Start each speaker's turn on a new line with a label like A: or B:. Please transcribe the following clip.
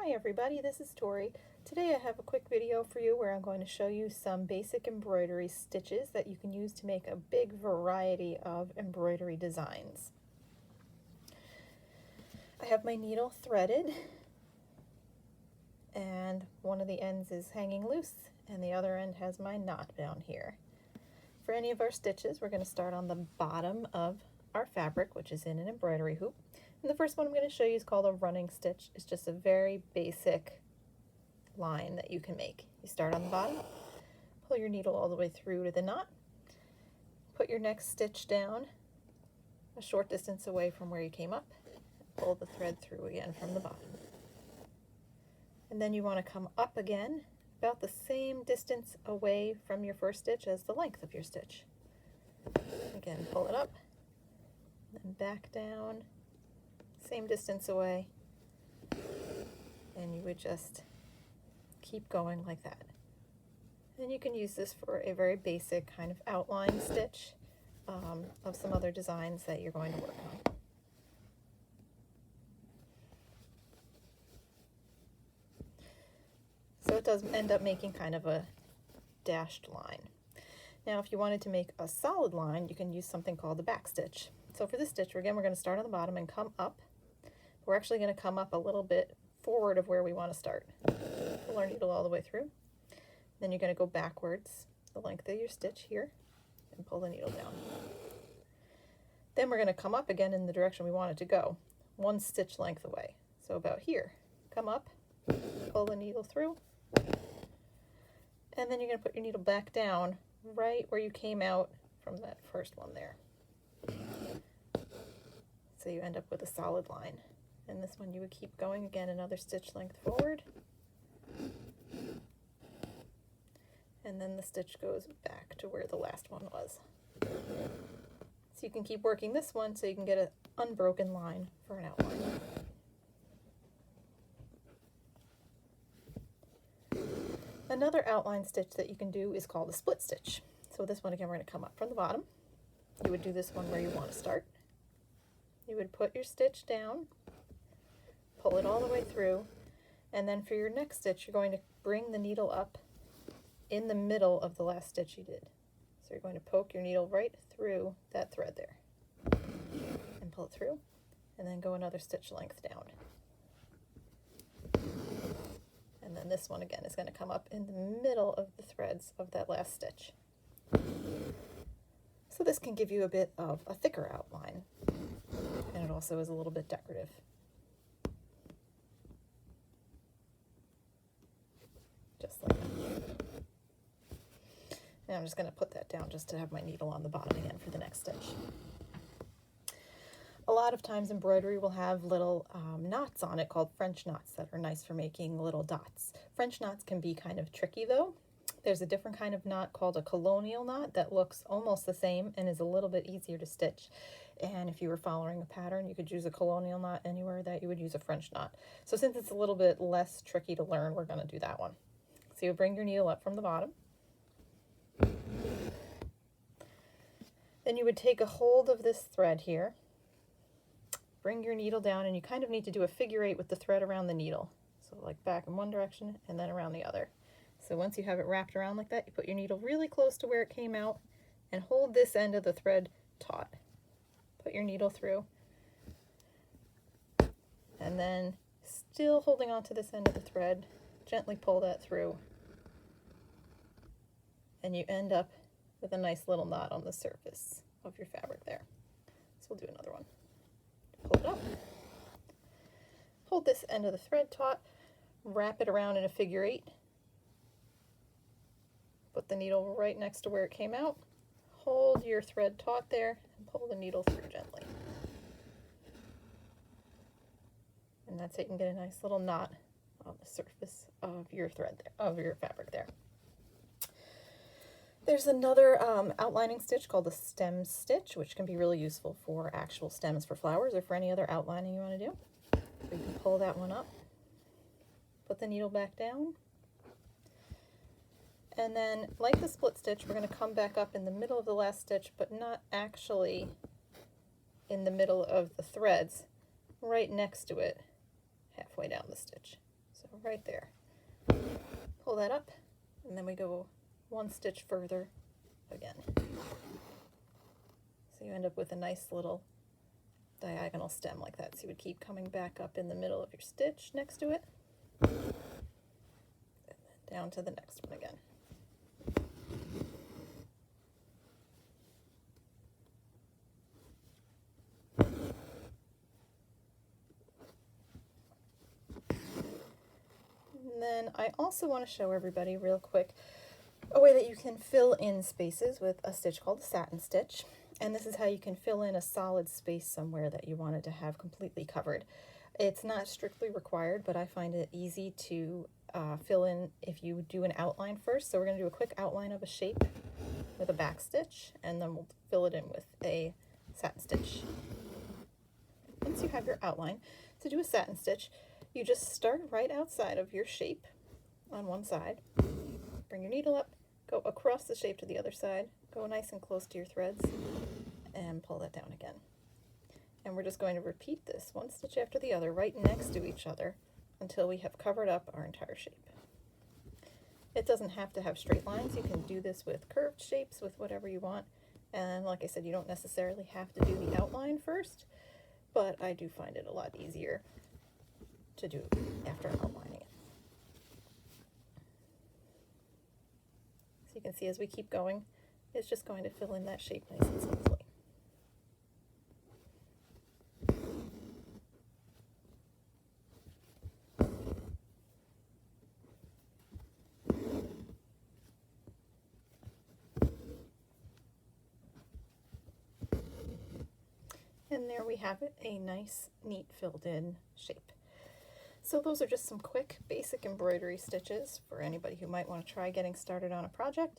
A: Hi everybody, this is Tori. Today I have a quick video for you where I'm going to show you some basic embroidery stitches that you can use to make a big variety of embroidery designs. I have my needle threaded and one of the ends is hanging loose and the other end has my knot down here. For any of our stitches, we're going to start on the bottom of our fabric, which is in an embroidery hoop. And the first one I'm going to show you is called a running stitch. It's just a very basic line that you can make. You start on the bottom, pull your needle all the way through to the knot, put your next stitch down a short distance away from where you came up, pull the thread through again from the bottom. And then you want to come up again about the same distance away from your first stitch as the length of your stitch. Again, pull it up, then back down, same distance away, and you would just keep going like that. And you can use this for a very basic kind of outline stitch of some other designs that you're going to work on. So it does end up making kind of a dashed line. Now if you wanted to make a solid line, you can use something called the back stitch. So for this stitch, again, we're going to start on the bottom and come up. We're actually going to come up a little bit forward of where we want to start. Pull our needle all the way through. Then you're going to go backwards the length of your stitch here and pull the needle down. Then we're going to come up again in the direction we want it to go, one stitch length away. So about here, come up, pull the needle through, and then you're going to put your needle back down right where you came out from that first one there. So you end up with a solid line. And this one you would keep going again, another stitch length forward. And then the stitch goes back to where the last one was. So you can keep working this one so you can get an unbroken line for an outline. Another outline stitch that you can do is called a split stitch. So this one again, we're going to come up from the bottom. You would do this one where you want to start. You would put your stitch down, pull it all the way through, and then for your next stitch, you're going to bring the needle up in the middle of the last stitch you did. So you're going to poke your needle right through that thread there and pull it through, and then go another stitch length down. And then this one again is going to come up in the middle of the threads of that last stitch. So this can give you a bit of a thicker outline, and it also is a little bit decorative. Just like that. And I'm just going to put that down just to have my needle on the bottom again for the next stitch. A lot of times embroidery will have little knots on it called French knots that are nice for making little dots. French knots can be kind of tricky though. There's a different kind of knot called a colonial knot that looks almost the same and is a little bit easier to stitch. And if you were following a pattern, you could use a colonial knot anywhere that you would use a French knot. So since it's a little bit less tricky to learn, we're going to do that one. So you bring your needle up from the bottom. Then you would take a hold of this thread here, bring your needle down, and you kind of need to do a figure 8 with the thread around the needle. So like back in one direction and then around the other. So once you have it wrapped around like that, you put your needle really close to where it came out and hold this end of the thread taut. Put your needle through. And then still holding on to this end of the thread, gently pull that through. And you end up with a nice little knot on the surface of your fabric there. So we'll do another one. Pull it up. Hold this end of the thread taut, wrap it around in a figure 8. Put the needle right next to where it came out. Hold your thread taut there and pull the needle through gently. And that's it. You can get a nice little knot on the surface of your thread there, of your fabric there. There's another outlining stitch called the stem stitch, which can be really useful for actual stems for flowers or for any other outlining you want to do. So you can pull that one up, put the needle back down, and then like the split stitch, we're going to come back up in the middle of the last stitch, but not actually in the middle of the threads, right next to it, halfway down the stitch. So right there. Pull that up, and then we go one stitch further again. So you end up with a nice little diagonal stem like that. So you would keep coming back up in the middle of your stitch next to it, and then down to the next one again. And then I also want to show everybody real quick a way that you can fill in spaces with a stitch called a satin stitch. And this is how you can fill in a solid space somewhere that you wanted to have completely covered. It's not strictly required, but I find it easy to fill in if you do an outline first. So we're going to do a quick outline of a shape with a back stitch, and then we'll fill it in with a satin stitch. Once you have your outline, to do a satin stitch, you just start right outside of your shape on one side, bring your needle up, go across the shape to the other side, go nice and close to your threads, and pull that down again. And we're just going to repeat this one stitch after the other right next to each other until we have covered up our entire shape. It doesn't have to have straight lines. You can do this with curved shapes, with whatever you want. And like I said, you don't necessarily have to do the outline first, but I do find it a lot easier to do after outlining it. So you can see as we keep going, it's just going to fill in that shape nice and smoothly. And there we have it, a nice, neat, filled in shape. So those are just some quick, basic embroidery stitches for anybody who might want to try getting started on a project.